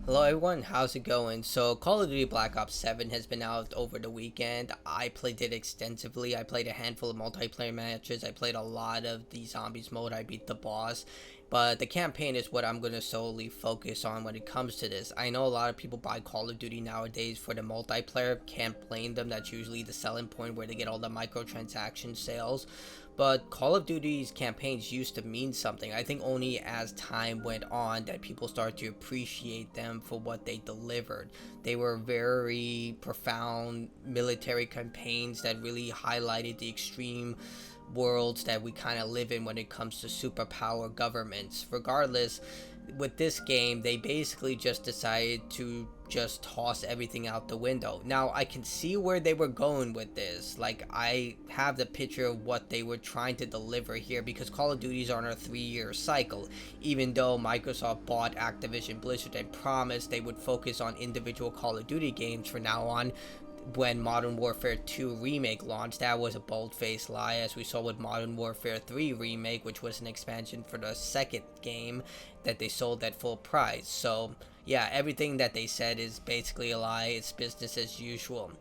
Hello everyone, how's it going? So Call of Duty Black Ops 7 has been out over the weekend. I played it extensively. I played a handful of multiplayer matches. I played a lot of the zombies mode. I beat the boss. But the campaign is what I'm going to solely focus on when it comes to this. I know a lot of people buy Call of Duty nowadays for the multiplayer. Can't blame them. That's usually the selling point where they get all the microtransaction sales. But Call of Duty's campaigns used to mean something. I think only as time went on that people started to appreciate them for what they delivered. They were very profound military campaigns that really highlighted the extreme worlds that we kind of live in when it comes to superpower governments. Regardless, with this game, they basically just decided to just toss everything out the window. Now, I can see where they were going with this. Like, I have the picture of what they were trying to deliver here because Call of Duty's on a 3-year cycle. Even though Microsoft bought Activision Blizzard and promised they would focus on individual Call of Duty games from now on, when Modern Warfare 2 Remake launched, that was a bold-faced lie, as we saw with Modern Warfare 3 Remake, which was an expansion for the second game that they sold at full price. So, yeah, everything that they said is basically a lie. It's business as usual.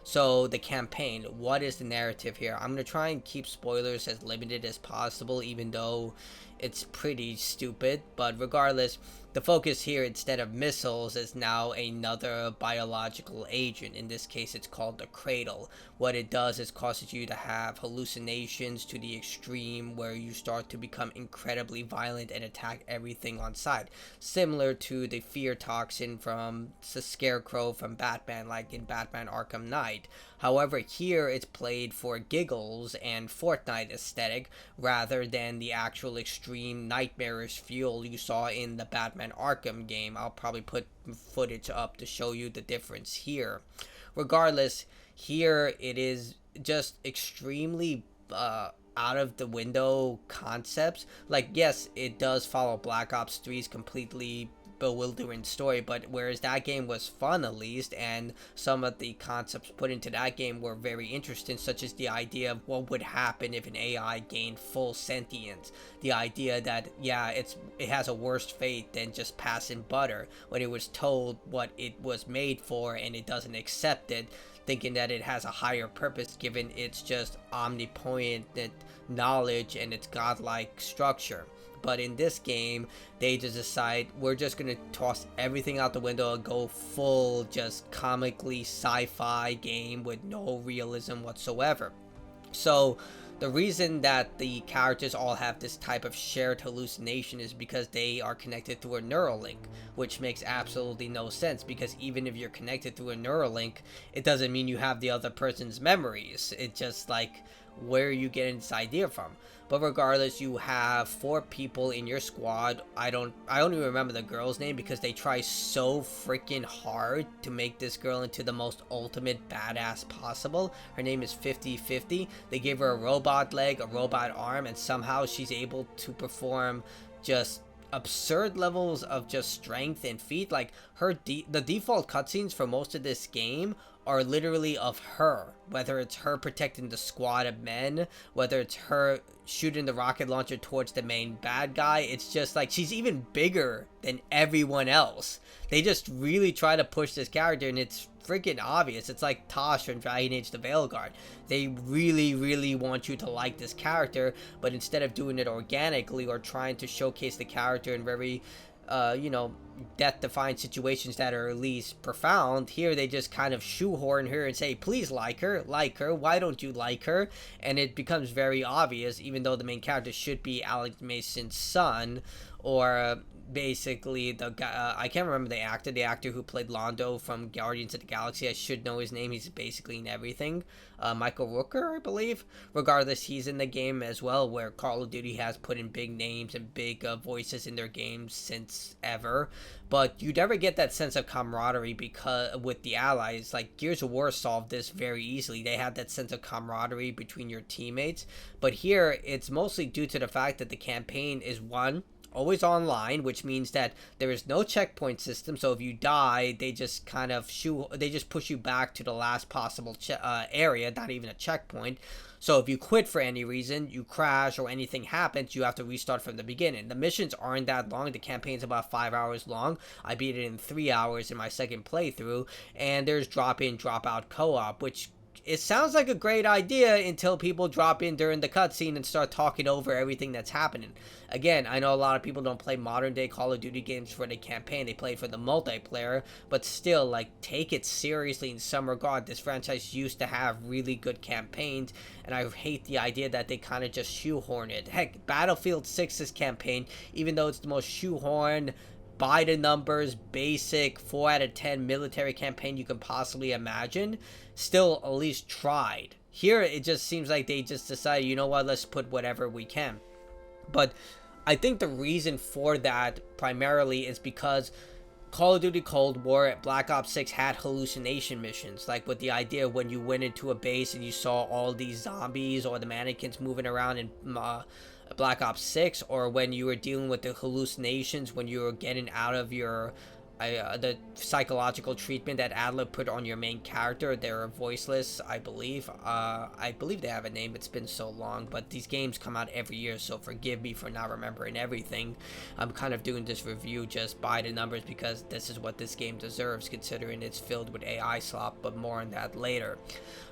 So, the campaign, what is the narrative here? I'm going to try and keep spoilers as limited as possible, even though it's pretty stupid. But regardless, the focus here, instead of missiles, is now another biological agent. In this case, it's called the Cradle. What it does is causes you to have hallucinations to the extreme, where you start to become incredibly violent and attack everything on sight. Similar to the fear toxin from the Scarecrow from Batman, like in Batman Arkham Knight. However, here it's played for giggles and Fortnite aesthetic rather than the actual extreme nightmarish fuel you saw in the Batman Arkham game. I'll probably put footage up to show you the difference here. Regardless, here it is just extremely out of the window concepts. Like, yes, it does follow Black Ops 3's completely bewildering story, but whereas that game was fun at least, and some of the concepts put into that game were very interesting, such as the idea of what would happen if an AI gained full sentience. The idea that, yeah, it has a worse fate than just passing butter when it was told what it was made for and it doesn't accept it, thinking that it has a higher purpose given its just omnipotent knowledge and its godlike structure. But in this game, they just decide we're just gonna toss everything out the window and go full just comically sci-fi game with no realism whatsoever. So the reason that the characters all have this type of shared hallucination is because they are connected through a neural link, which makes absolutely no sense, because even if you're connected through a neural link, it doesn't mean you have the other person's memories. It's just like, where are you getting this idea from? But regardless, you have 4 people in your squad. I don't even remember the girl's name because they try so freaking hard to make this girl into the most ultimate badass possible. Her name is 50/50. They give her a robot leg, a robot arm, and somehow she's able to perform just absurd levels of just strength and feat. Like, the default cutscenes for most of this game are literally of her, whether it's her protecting the squad of men, whether it's her shooting the rocket launcher towards the main bad guy. It's just like she's even bigger than everyone else. They just really try to push this character, and it's freaking obvious. It's like Tosh from Dragon Age the Veilguard. They really want you to like this character, but instead of doing it organically or trying to showcase the character in very death-defying situations that are at least profound, here they just kind of shoehorn her and say, please like her, why don't you like her? And it becomes very obvious, even though the main character should be Alex Mason's son, or basically the guy, I can't remember the actor who played Londo from Guardians of the Galaxy. I should know his name. He's basically in everything. Michael Rooker, I believe. Regardless, he's in the game as well, where Call of Duty has put in big names and big voices in their games since ever. But you never get that sense of camaraderie because with the allies. Like, Gears of War solved this very easily. They had that sense of camaraderie between your teammates. But here, it's mostly due to the fact that the campaign is, one, always online, which means that there is no checkpoint system. So if you die, they just push you back to the last possible area, not even a checkpoint. So if you quit for any reason, you crash or anything happens, you have to restart from the beginning. The missions aren't that long. The campaign's about 5 hours long. I beat it in 3 hours in my second playthrough. And there's drop in, drop out co-op, which it sounds like a great idea until people drop in during the cutscene and start talking over everything that's happening. Again, I know a lot of people don't play modern day Call of Duty games for the campaign. They play it for the multiplayer, but still, like, take it seriously in some regard. This franchise used to have really good campaigns, and I hate the idea that they kind of just shoehorn it. Heck, Battlefield 6's campaign, even though it's the most shoehorned, by the numbers, basic 4 out of 10 military campaign you can possibly imagine, still at least tried. Here it just seems like they just decided, you know what, let's put whatever we can. But I think the reason for that primarily is because Call of Duty Cold War at Black Ops 6 had hallucination missions, like with the idea when you went into a base and you saw all these zombies or the mannequins moving around in Black Ops 6, or when you were dealing with the hallucinations when you were getting out of your the psychological treatment that Adler put on your main character. They're voiceless, I believe. I believe they have a name. It's been so long, but these games come out every year, so forgive me for not remembering everything. I'm kind of doing this review just by the numbers because this is what this game deserves, considering it's filled with AI slop, but more on that later.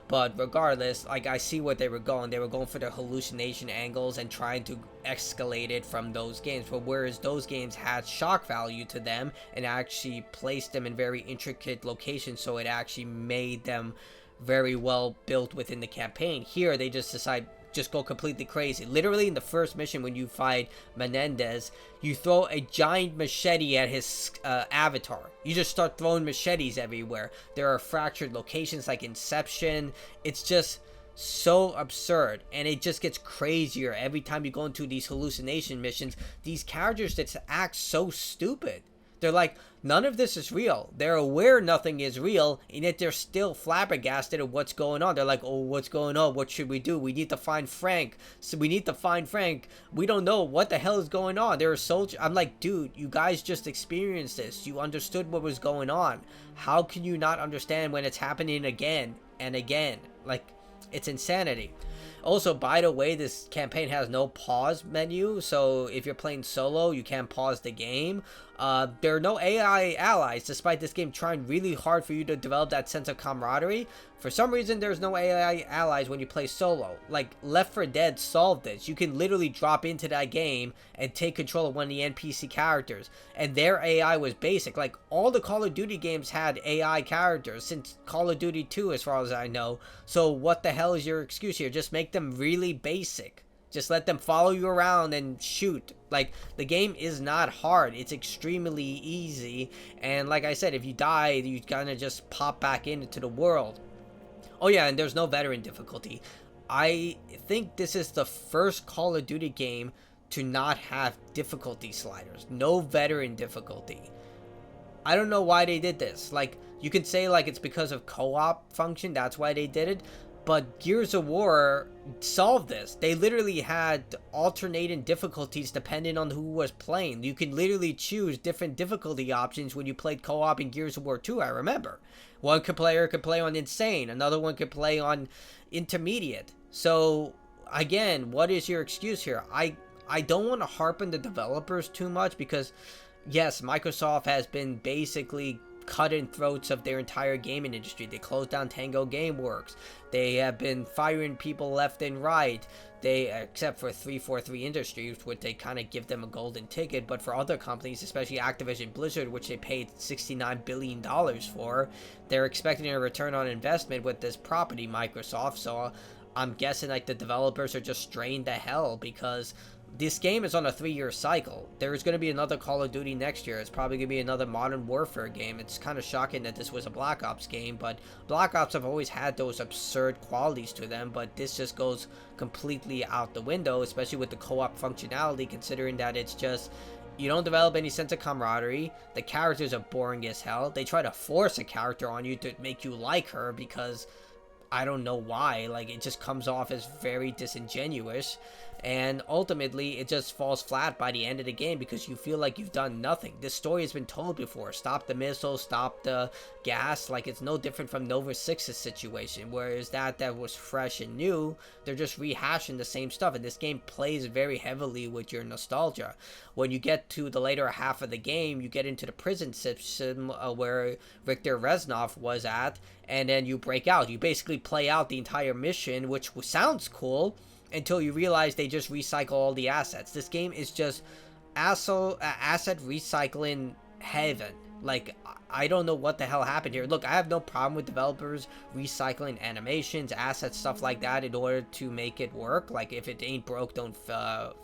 But regardless, like, I see what they were going. They were going for the hallucination angles and trying to escalate it from those games. But whereas those games had shock value to them and actually placed them in very intricate locations, so it actually made them very well built within the campaign. Here, they just decide just go completely crazy. Literally in the first mission when you fight Menendez, you throw a giant machete at his avatar. You just start throwing machetes everywhere. There are fractured locations like Inception. It's just so absurd, and it just gets crazier every time you go into these hallucination missions. These characters that act so stupid. They're like, none of this is real. They're aware nothing is real, and yet they're still flabbergasted at what's going on. They're like, oh, what's going on? What should we do? We need to find Frank. So we need to find Frank. We don't know what the hell is going on. There are soldiers. I'm like, dude, you guys just experienced this. You understood what was going on. How can you not understand when it's happening again and again? Like, it's insanity. Also, by the way, this campaign has no pause menu, so if you're playing solo, you can't pause the game. There are no AI allies, despite this game trying really hard for you to develop that sense of camaraderie. For some reason, there's no AI allies when you play solo. Like, Left 4 Dead solved this. You can literally drop into that game and take control of one of the NPC characters, and their AI was basic. Like, all the Call of Duty games had AI characters since Call of Duty 2, as far as I know. So what the hell is your excuse here? Just make them really basic. Just let them follow you around and shoot. Like, the game is not hard. It's extremely easy. And like I said, if you die, you kind of just pop back into the world. Oh yeah, and there's no veteran difficulty. I think this is the first Call of Duty game to not have difficulty sliders. No veteran difficulty. I don't know why they did this. Like, you could say, like, it's because of co-op function. That's why they did it. But Gears of War solved this. They literally had alternating difficulties depending on who was playing. You can literally choose different difficulty options when you played co-op in Gears of War 2, I remember. One player could play on Insane. Another one could play on Intermediate. So, again, what is your excuse here? I don't want to harp on the developers too much because, yes, Microsoft has been basically cutting throats of their entire gaming industry. They closed down Tango Gameworks. They have been firing people left and right. They, except for 343 Industries, which they kind of give them a golden ticket, but for other companies, especially Activision Blizzard, which they paid $69 billion for, they're expecting a return on investment with this property, Microsoft. So I'm guessing like the developers are just strained to hell because this game is on a 3-year cycle. There's going to be another Call of Duty next year. It's probably going to be another Modern Warfare game. It's kind of shocking that this was a Black Ops game, but Black Ops have always had those absurd qualities to them, but this just goes completely out the window, especially with the co-op functionality, considering that it's just, you don't develop any sense of camaraderie. The characters are boring as hell. They try to force a character on you to make you like her because I don't know why. Like, it just comes off as very disingenuous. And ultimately, it just falls flat by the end of the game because you feel like you've done nothing. This story has been told before. Stop the missiles, stop the gas. Like, it's no different from Nova 6's situation. Whereas that was fresh and new, they're just rehashing the same stuff. And this game plays very heavily with your nostalgia. When you get to the later half of the game, you get into the prison system where Victor Reznov was at. And then you break out. You basically play out the entire mission, which sounds cool, until you realize they just recycle all the assets. This game is just asset recycling heaven. Like, I don't know what the hell happened here. Look, I have no problem with developers recycling animations, assets, stuff like that in order to make it work. Like, if it ain't broke, don't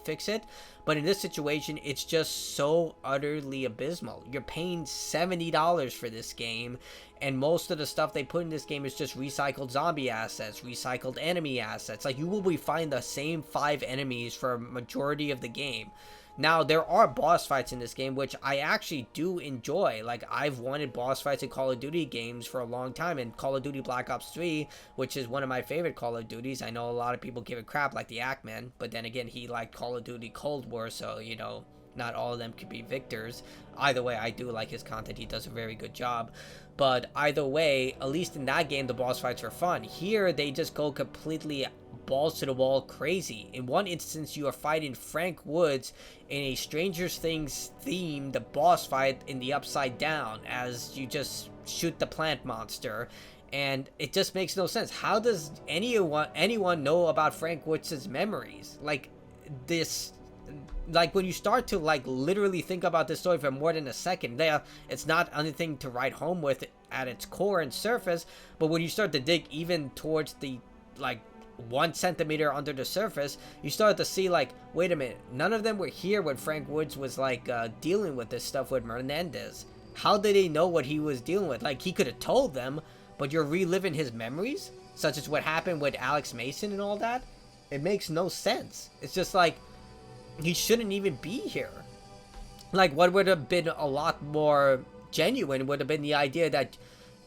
fix it. But in this situation, it's just so utterly abysmal. You're paying $70 for this game, and most of the stuff they put in this game is just recycled zombie assets, recycled enemy assets. Like, you will be finding the same 5 enemies for a majority of the game. Now, there are boss fights in this game, which I actually do enjoy. Like, I've wanted boss fights in Call of Duty games for a long time, and Call of Duty Black Ops 3, which is one of my favorite Call of Duties. I know a lot of people give it crap, like the Ackman, but then again, he liked Call of Duty Cold War, so, you know, not all of them could be victors. Either way, I do like his content. He does a very good job. But either way, at least in that game, the boss fights are fun. Here, they just go completely balls to the wall crazy. In one instance, you are fighting Frank Woods in a Stranger Things themed boss fight in the Upside Down as you just shoot the plant monster. And it just makes no sense. How does anyone know about Frank Woods' memories? Like, this... Like, when you start to, like, literally think about this story for more than a second, it's not anything to write home with at its core and surface, but when you start to dig even towards the, like, 1 centimeter under the surface, you start to see, like, wait a minute, none of them were here when Frank Woods was, like, dealing with this stuff with Menendez. How did they know what he was dealing with? Like, he could have told them, but you're reliving his memories? Such as what happened with Alex Mason and all that? It makes no sense. It's just like, he shouldn't even be here. Like, what would have been a lot more genuine would have been the idea that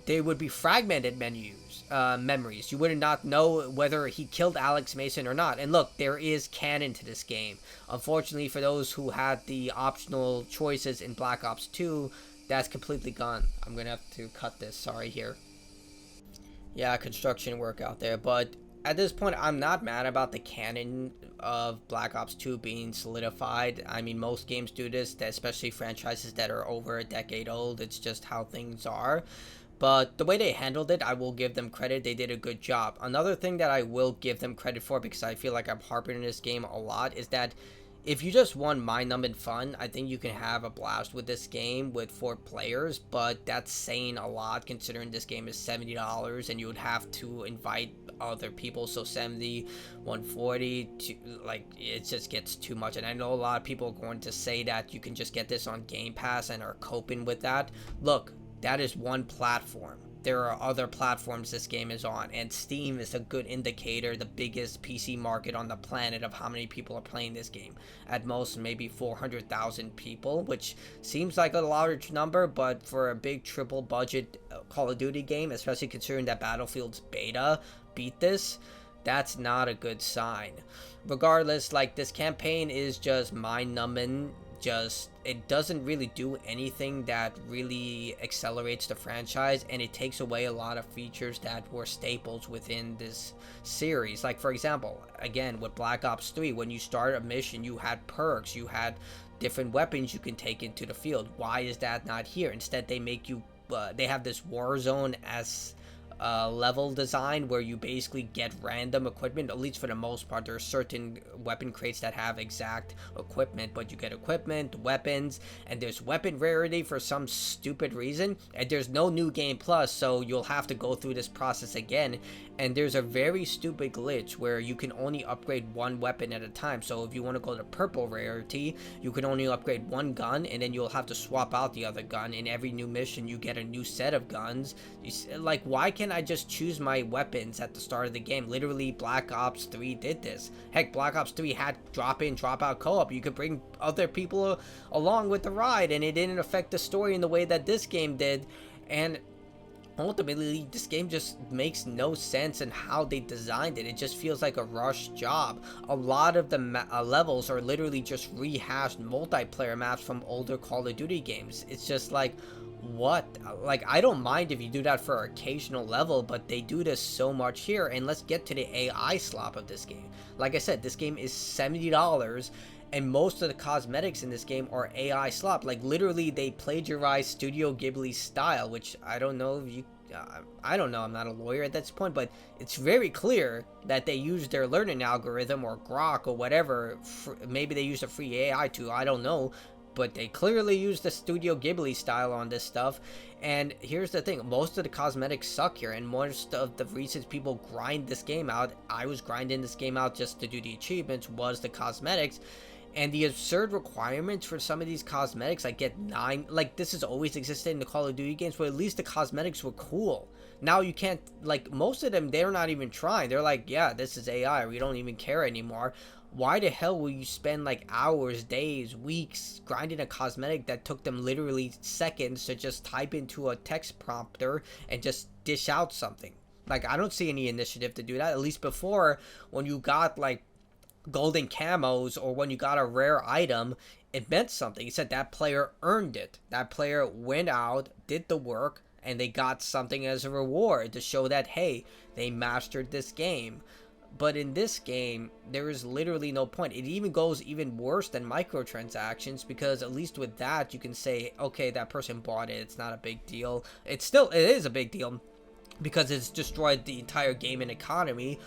they would be fragmented memories. You would not know whether he killed Alex Mason or not. And look, there is canon to this game. Unfortunately, for those who had the optional choices in Black Ops 2, that's completely gone. I'm gonna have to cut this, sorry here. Yeah, construction work out there, but at this point, I'm not mad about the canon of Black Ops 2 being solidified. I mean, most games do this, especially franchises that are over a decade old. It's just how things are. But the way they handled it, I will give them credit. They did a good job. Another thing that I will give them credit for, because I feel like I'm harping on this game a lot, is that if you just want mind-numbing fun, I think you can have a blast with this game with 4 players, but that's saying a lot considering this game is $70 and you would have to invite other people, so 70, 140, like, it just gets too much. And I know a lot of people are going to say that you can just get this on Game Pass and are coping with that. Look, that is one platform. There are other platforms this game is on, and Steam is a good indicator, the biggest PC market on the planet, of how many people are playing this game. At most, maybe 400,000 people, which seems like a large number, but for a big triple budget Call of Duty game, especially considering that Battlefield's beta beat this, that's not a good sign. Regardless, like, this campaign is just mind-numbing. Just, it doesn't really do anything that really accelerates the franchise, and it takes away a lot of features that were staples within this series. Like, for example, again, with Black Ops 3, when you start a mission, you had perks, you had different weapons you can take into the field. Why is that not here? Instead, they make you, they have this Warzone as level design where you basically get random equipment. At least for the most part, there are certain weapon crates that have exact equipment, but you get equipment, weapons, and there's weapon rarity for some stupid reason, and there's no new game plus, so you'll have to go through this process again. And there's a very stupid glitch where you can only upgrade one weapon at a time. So if you want to go to purple rarity, you can only upgrade one gun, and then you'll have to swap out the other gun. In every new mission, you get a new set of guns. Like, why can't I just choose my weapons at the start of the game? Literally, Black Ops 3 did this. Heck, Black Ops 3 had drop-in, drop-out co-op. You could bring other people along with the ride, and it didn't affect the story in the way that this game did. And ultimately this game just makes no sense in how they designed it. It just feels like a rushed job. A lot of the levels are literally just rehashed multiplayer maps from older Call of Duty games. It's just like, what? Like, I don't mind if you do that for occasional level, but they do this so much here. And let's get to the AI slop of this game. Like I said, this game is $70, and most of the cosmetics in this game are AI slop. Like, literally, they plagiarized Studio Ghibli's style, which I don't know if you... I don't know, I'm not a lawyer at this point, but it's very clear that they used their learning algorithm or Grok or whatever. Maybe they used a free AI tool, I don't know. But they clearly used the Studio Ghibli style on this stuff. And here's the thing, most of the cosmetics suck here, and most of the reasons people grind this game out, I was grinding this game out just to do the achievements, was the cosmetics. And the absurd requirements for some of these cosmetics, I get 9, like, this has always existed in the Call of Duty games, but at least the cosmetics were cool. Now you can't, like, most of them, they're not even trying. They're like, yeah, this is AI, we don't even care anymore. Why the hell will you spend like hours, days, weeks grinding a cosmetic that took them literally seconds to just type into a text prompter and just dish out something? Like, I don't see any initiative to do that. At least before, when you got like golden camos or when you got a rare item, it meant something. It said that player earned it. That player went out, did the work, and they got something as a reward to show that, hey, they mastered this game. But in this game, there is literally no point. It even goes even worse than microtransactions, because at least with that, you can say, okay, that person bought it. It's not a big deal. It is a big deal because it's destroyed the entire game and economy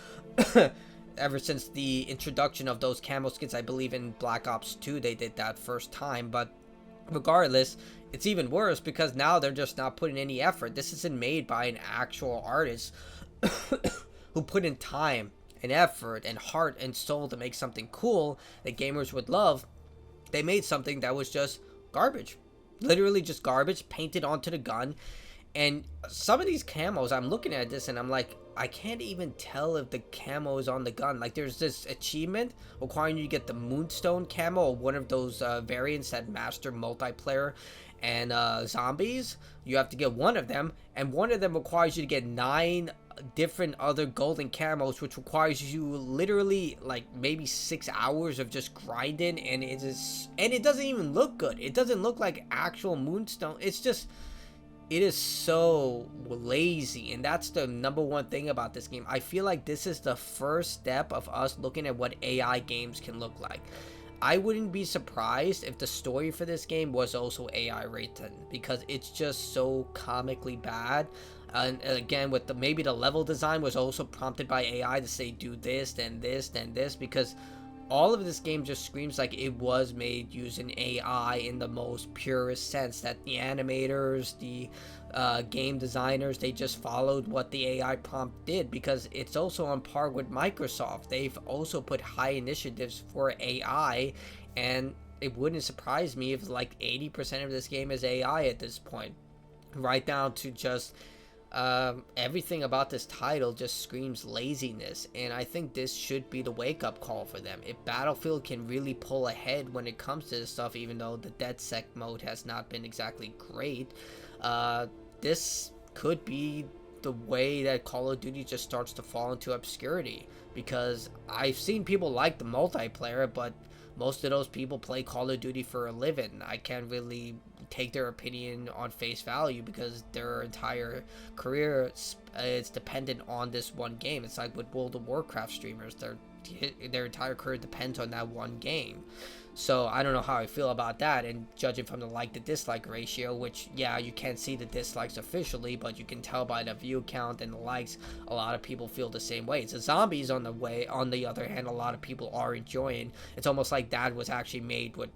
ever since the introduction of those camo skins. I believe in Black Ops 2, they did that first time. But regardless, it's even worse because now they're just not putting any effort. This isn't made by an actual artist who put in time and effort and heart and soul to make something cool that gamers would love. They made something that was just garbage, literally just garbage painted onto the gun. And some of these camos, I'm looking at this and I'm like, I can't even tell if the camo is on the gun. Like, there's this achievement requiring you to get the Moonstone camo, or one of those variants that master multiplayer and zombies. You have to get one of them, and one of them requires you to get 9 different other golden camos, which requires you literally like maybe 6 hours of just grinding. And it doesn't even look good. It doesn't look like actual Moonstone. It's just, it is so lazy, and that's the number one thing about this game. I feel like this is the first step of us looking at what AI games can look like. I wouldn't be surprised if the story for this game was also AI written, because it's just so comically bad. And again, with maybe the level design was also prompted by AI to say do this, then this, then this, because all of this game just screams like it was made using AI in the most purest sense, that the animators, the game designers, they just followed what the AI prompt did, because it's also on par with Microsoft. They've also put high initiatives for AI, and it wouldn't surprise me if like 80% of this game is AI at this point, right down to just everything about this title just screams laziness. And I think this should be the wake-up call for them. If Battlefield can really pull ahead when it comes to this stuff, even though the DedSec mode has not been exactly great, this could be the way that Call of Duty just starts to fall into obscurity. Because I've seen people like the multiplayer, but most of those people play Call of Duty for a living. I can't really take their opinion on face value, because their entire career is dependent on this one game. It's like with World of Warcraft streamers, their entire career depends on that one game. So I don't know how I feel about that. And judging from the like to dislike ratio, which, yeah, you can't see the dislikes officially, but you can tell by the view count and the likes, a lot of people feel the same way. So Zombies, on the other hand, a lot of people are enjoying. It's almost like that was actually made with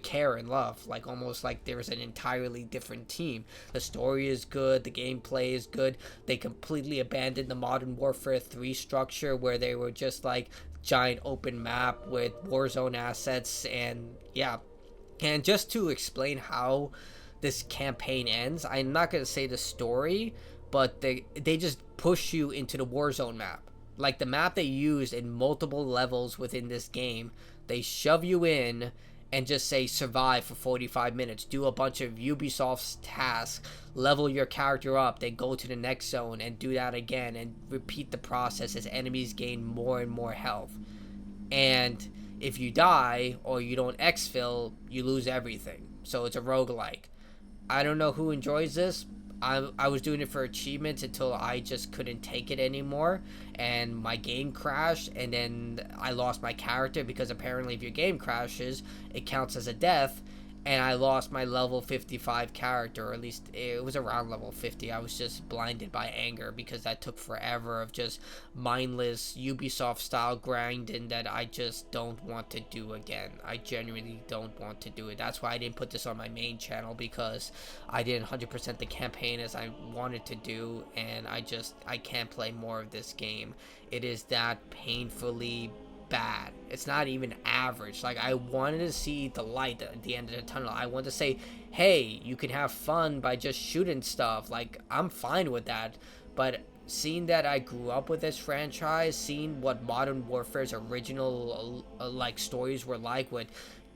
care and love, like almost like there's an entirely different team. The story is good, the gameplay is good. They completely abandoned the Modern Warfare 3 structure, where they were just like giant open map with Warzone assets. And yeah, and just to explain how this campaign ends, I'm not gonna say the story, but they just push you into the Warzone map, like the map they used in multiple levels within this game. They shove you in, and just say survive for 45 minutes, do a bunch of Ubisoft's tasks, level your character up, then go to the next zone and do that again, and repeat the process as enemies gain more and more health. And if you die or you don't exfil, you lose everything. So it's a roguelike. I don't know who enjoys this. I was doing it for achievements until I just couldn't take it anymore, and my game crashed, and then I lost my character, because apparently if your game crashes, it counts as a death, and I lost my level 55 character, or at least it was around level 50. I was just blinded by anger because that took forever of just mindless Ubisoft style grinding that I just don't want to do again. I genuinely don't want to do it. That's why I didn't put this on my main channel, because I didn't 100% the campaign as I wanted to do, and I can't play more of this game. It is that painfully bad. It's not even average. Like, I wanted to see the light at the end of the tunnel. I wanted to say, hey, you can have fun by just shooting stuff. Like, I'm fine with that. But seeing that I grew up with this franchise, seeing what Modern Warfare's original like stories were like with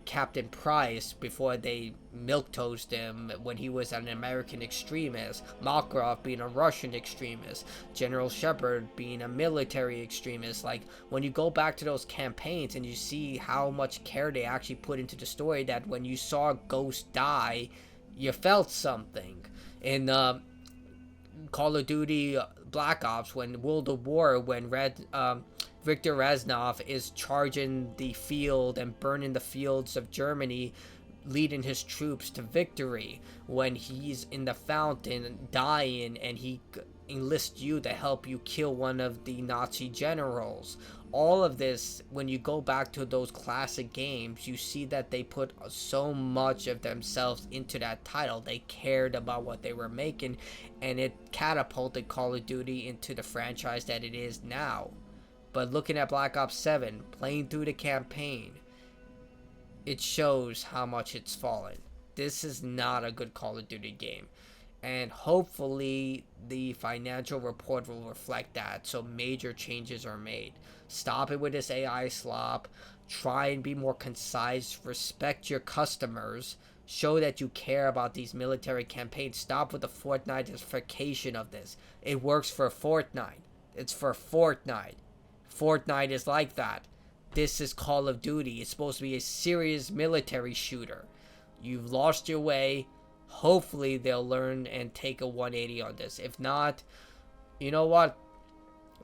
Captain Price before they milquetoasted him when he was an American extremist, Makarov being a Russian extremist, General Shepard being a military extremist. Like, when you go back to those campaigns and you see how much care they actually put into the story, that when you saw Ghost die, you felt something. In Call of Duty Black Ops, when World of War, when Victor Reznov is charging the field and burning the fields of Germany, leading his troops to victory, when he's in the fountain dying and he enlists you to help you kill one of the Nazi generals. All of this, when you go back to those classic games, you see that they put so much of themselves into that title. They cared about what they were making, and it catapulted Call of Duty into the franchise that it is now. But looking at Black Ops 7, playing through the campaign, it shows how much it's fallen. This is not a good Call of Duty game. And hopefully the financial report will reflect that, so major changes are made. Stop it with this AI slop. Try and be more concise. Respect your customers. Show that you care about these military campaigns. Stop with the Fortnite-ification of this. It works for Fortnite. It's for Fortnite. Fortnite is like that. This is Call of Duty. It's supposed to be a serious military shooter. You've lost your way. Hopefully they'll learn and take a 180 on this. If not, you know what?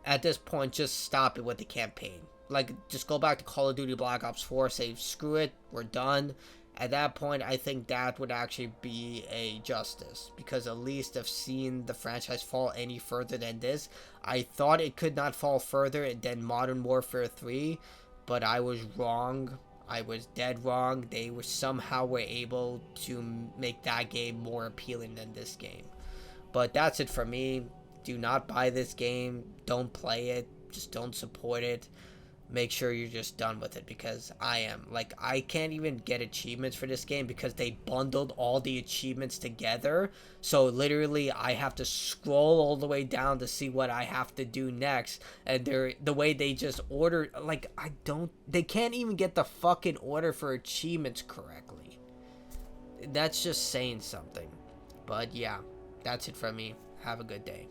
At this point, just stop it with the campaign. Like, just go back to Call of Duty Black Ops 4, say, screw it, we're done. At that point, I think that would actually be a justice, because at least I've seen the franchise fall any further than this. I thought it could not fall further than Modern Warfare 3, but I was wrong. I was dead wrong. They were somehow able to make that game more appealing than this game. But that's it for me. Do not buy this game. Don't play it. Just don't support it. Make sure you're just done with it, because I am. Like, I can't even get achievements for this game because they bundled all the achievements together. So literally I have to scroll all the way down to see what I have to do next. And the way they just order, like, they can't even get the fucking order for achievements correctly. That's just saying something. But yeah, that's it from me. Have a good day.